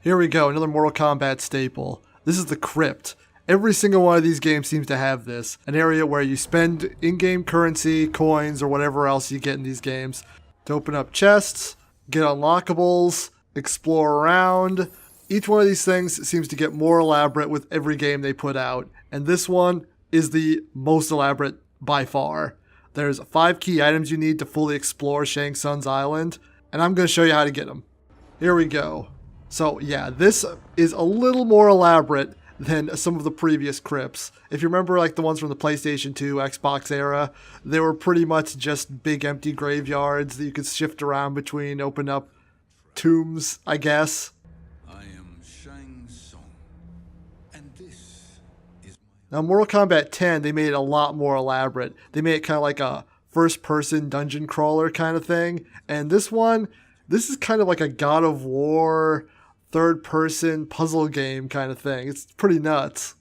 Here we go, another Mortal Kombat staple. This is the Krypt. Every single one of these games seems to have this. An area where you spend in-game currency, coins, or whatever else you get in these games to open up chests, get unlockables, explore around. Each one of these things seems to get more elaborate with every game they put out. And this one is the most elaborate by far. There's 5 key items you need to fully explore Shang Tsung's island, and I'm going to show you how to get them. Here we go. So yeah, this is a little more elaborate than some of the previous Krypts. If you remember like the ones from the PlayStation 2, Xbox era, they were pretty much just big empty graveyards that you could shift around between, open up tombs, I guess. I am Shang Tsung, and this is Now Mortal Kombat 10, they made it a lot more elaborate. They made it kind of like a first-person dungeon crawler kind of thing. And this one, this is kind of like a God of War third-person puzzle game kind of thing. It's pretty nuts.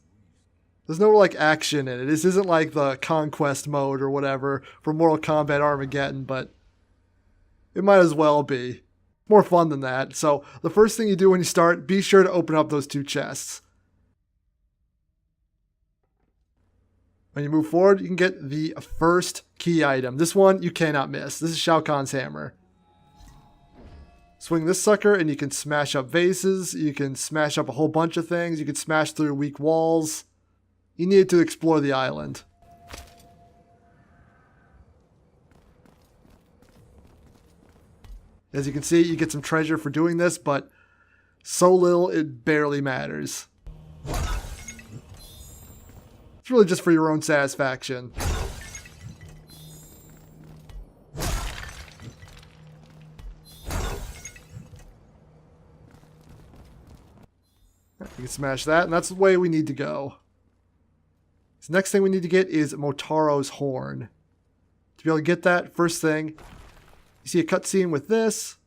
There's no like action in it. This isn't like the Conquest mode or whatever for Mortal Kombat Armageddon, but it might as well be. More fun than that. So the first thing you do when you start, be sure to open up those 2 chests. When you move forward, you can get the first key item. This one you cannot miss. This is Shao Kahn's hammer. Swing this sucker and you can smash up vases, you can smash up a whole bunch of things, you can smash through weak walls. You need to explore the island. As you can see, you get some treasure for doing this, but so little it barely matters. It's really just for your own satisfaction. You can smash that, and that's the way we need to go. So next thing we need to get is Motaro's horn. To be able to get that, first thing, you see a cutscene with this.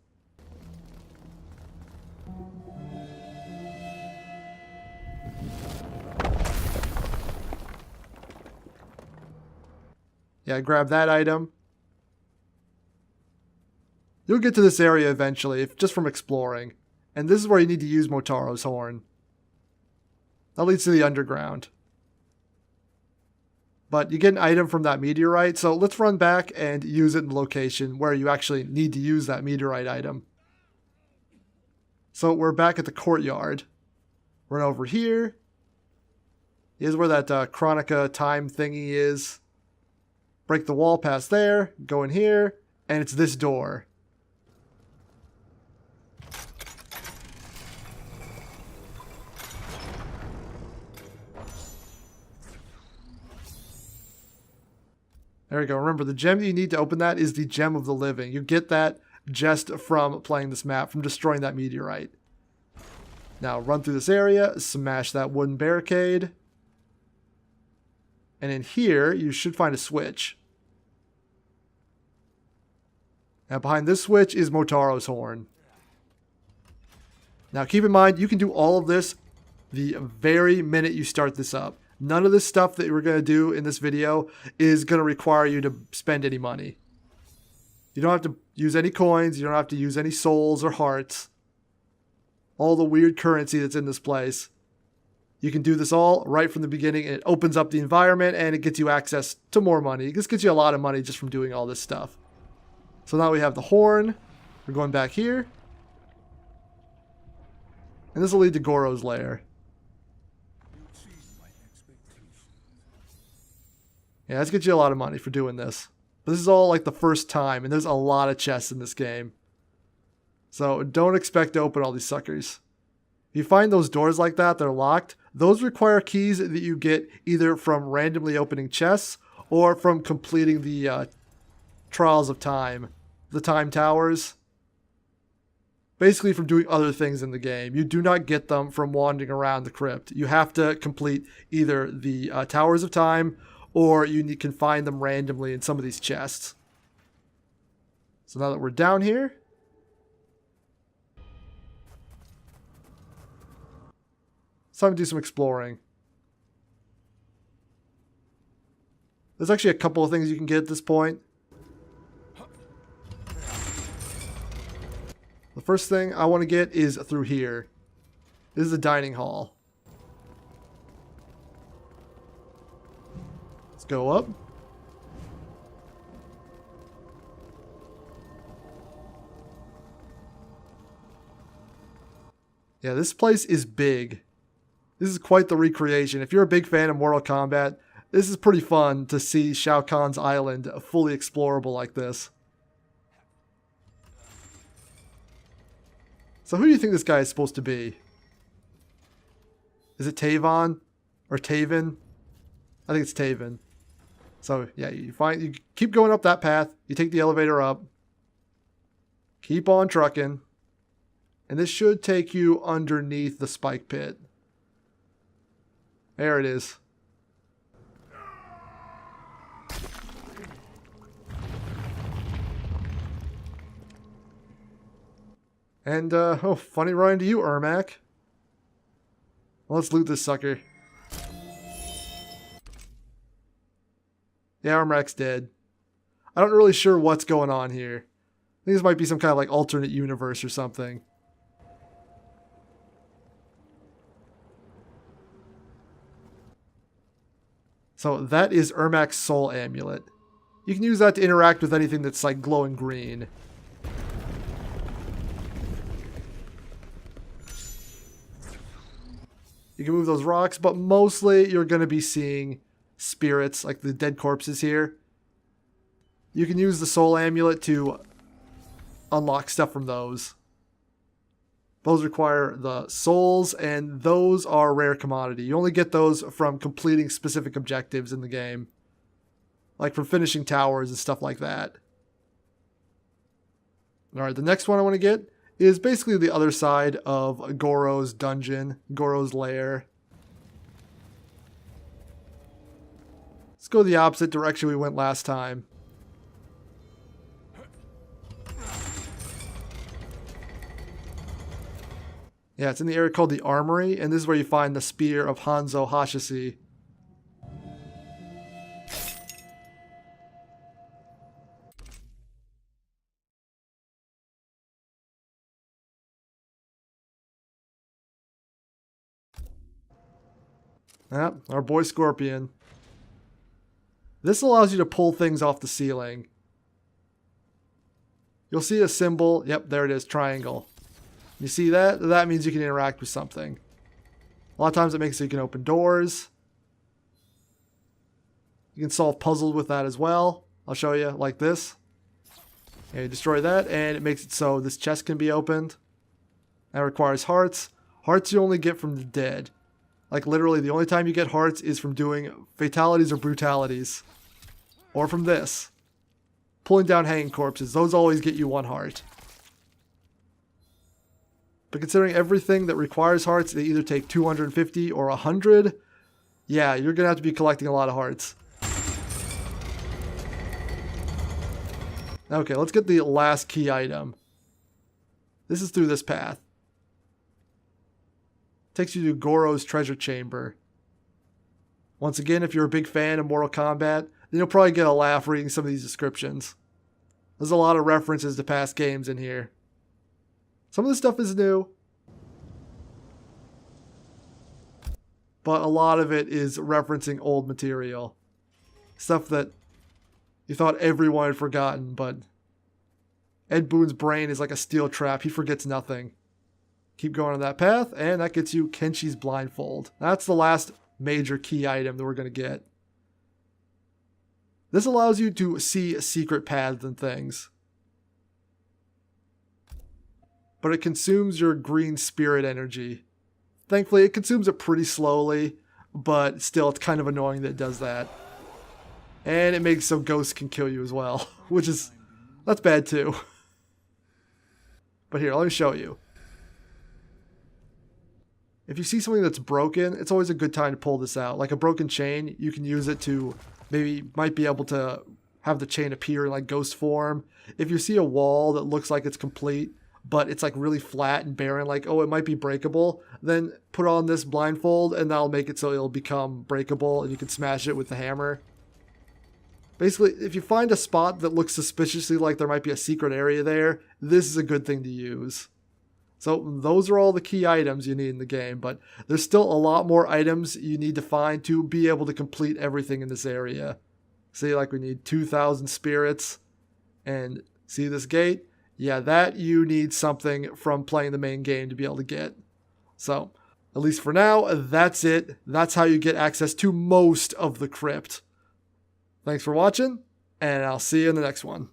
Yeah, grab that item. You'll get to this area eventually, just from exploring. And this is where you need to use Motaro's horn. That leads to the underground. But you get an item from that meteorite, so let's run back and use it in the location where you actually need to use that meteorite item. So we're back at the courtyard. Run over here. Here's where that Chronica time thingy is. Break the wall past there, go in here, and it's this door. There we go. Remember, the gem that you need to open that is the Gem of the Living. You get that just from playing this map, from destroying that meteorite. Now, run through this area, smash that wooden barricade. And in here, you should find a switch. Now, behind this switch is Motaro's horn. Now, keep in mind, you can do all of this the very minute you start this up. None of this stuff that we're going to do in this video is going to require you to spend any money. You don't have to use any coins. You don't have to use any souls or hearts. All the weird currency that's in this place. You can do this all right from the beginning. It opens up the environment and it gets you access to more money. This gets you a lot of money just from doing all this stuff. So now we have the horn. We're going back here. And this will lead to Goro's lair. Yeah, let's get you a lot of money for doing this. But this is all like the first time, and there's a lot of chests in this game. So don't expect to open all these suckers. If you find those doors like that, they're locked, those require keys that you get either from randomly opening chests or from completing the Trials of Time, the Time Towers. Basically from doing other things in the game. You do not get them from wandering around the crypt. You have to complete either the Towers of Time or you can find them randomly in some of these chests. So now that we're down here, it's time to do some exploring. There's actually a couple of things you can get at this point. The first thing I want to get is through here. This is the dining hall. Let's go up. Yeah, this place is big. This is quite the recreation. If you're a big fan of Mortal Kombat, this is pretty fun to see Shao Kahn's island fully explorable like this. So who do you think this guy is supposed to be? Is it Tavon? Or Taven? I think it's Taven. So yeah, you keep going up that path. You take the elevator up. Keep on trucking. And this should take you underneath the spike pit. There it is. And, oh, funny rhyme to you, Ermac. Well, let's loot this sucker. Yeah, Ermac's dead. I'm not really sure what's going on here. I think this might be some kind of like alternate universe or something. So that is Ermac's soul amulet. You can use that to interact with anything that's like glowing green. You can move those rocks, but mostly you're going to be seeing spirits, like the dead corpses here. You can use the soul amulet to unlock stuff from those. Those require the souls, and those are rare commodity. You only get those from completing specific objectives in the game. Like from finishing towers and stuff like that. Alright, the next one I want to get is basically the other side of Goro's dungeon, Goro's lair. Let's go the opposite direction we went last time. Yeah, it's in the area called the Armory, and this is where you find the Spear of Hanzo Hashi. Yep, our boy Scorpion. This allows you to pull things off the ceiling. You'll see a symbol. Yep, there it is, triangle. You see that? That means you can interact with something. A lot of times it makes so you can open doors. You can solve puzzles with that as well. I'll show you, like this. Yeah, you destroy that, and it makes it so this chest can be opened. That requires hearts. Hearts you only get from the dead. Like literally the only time you get hearts is from doing fatalities or brutalities. Or from this. Pulling down hanging corpses. Those always get you 1 heart. But considering everything that requires hearts, they either take 250 or 100. Yeah, you're going to have to be collecting a lot of hearts. Okay, let's get the last key item. This is through this path. Takes you to Goro's treasure chamber. Once again, if you're a big fan of Mortal Kombat, then you'll probably get a laugh reading some of these descriptions. There's a lot of references to past games in here. Some of the stuff is new, but a lot of it is referencing old material. Stuff that you thought everyone had forgotten, but Ed Boon's brain is like a steel trap. He forgets nothing. Keep going on that path, and that gets you Kenshi's blindfold. That's the last major key item that we're going to get. This allows you to see secret paths and things. But it consumes your green spirit energy. Thankfully, it consumes it pretty slowly, but still, it's kind of annoying that it does that. And it makes so ghosts can kill you as well, which is, that's bad too. But here, let me show you. If you see something that's broken, it's always a good time to pull this out. Like a broken chain, you can use it to might be able to have the chain appear in like ghost form. If you see a wall that looks like it's complete, but it's like really flat and barren, like, oh, it might be breakable, then put on this blindfold and that'll make it so it'll become breakable and you can smash it with the hammer. Basically, if you find a spot that looks suspiciously like there might be a secret area there, this is a good thing to use. So those are all the key items you need in the game, but there's still a lot more items you need to find to be able to complete everything in this area. See, like we need 2,000 spirits, and see this gate? Yeah, that you need something from playing the main game to be able to get. So, at least for now, that's it. That's how you get access to most of the crypt. Thanks for watching, and I'll see you in the next one.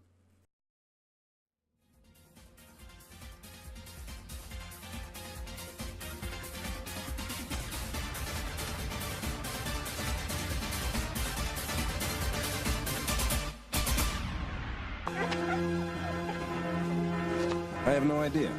I have no idea.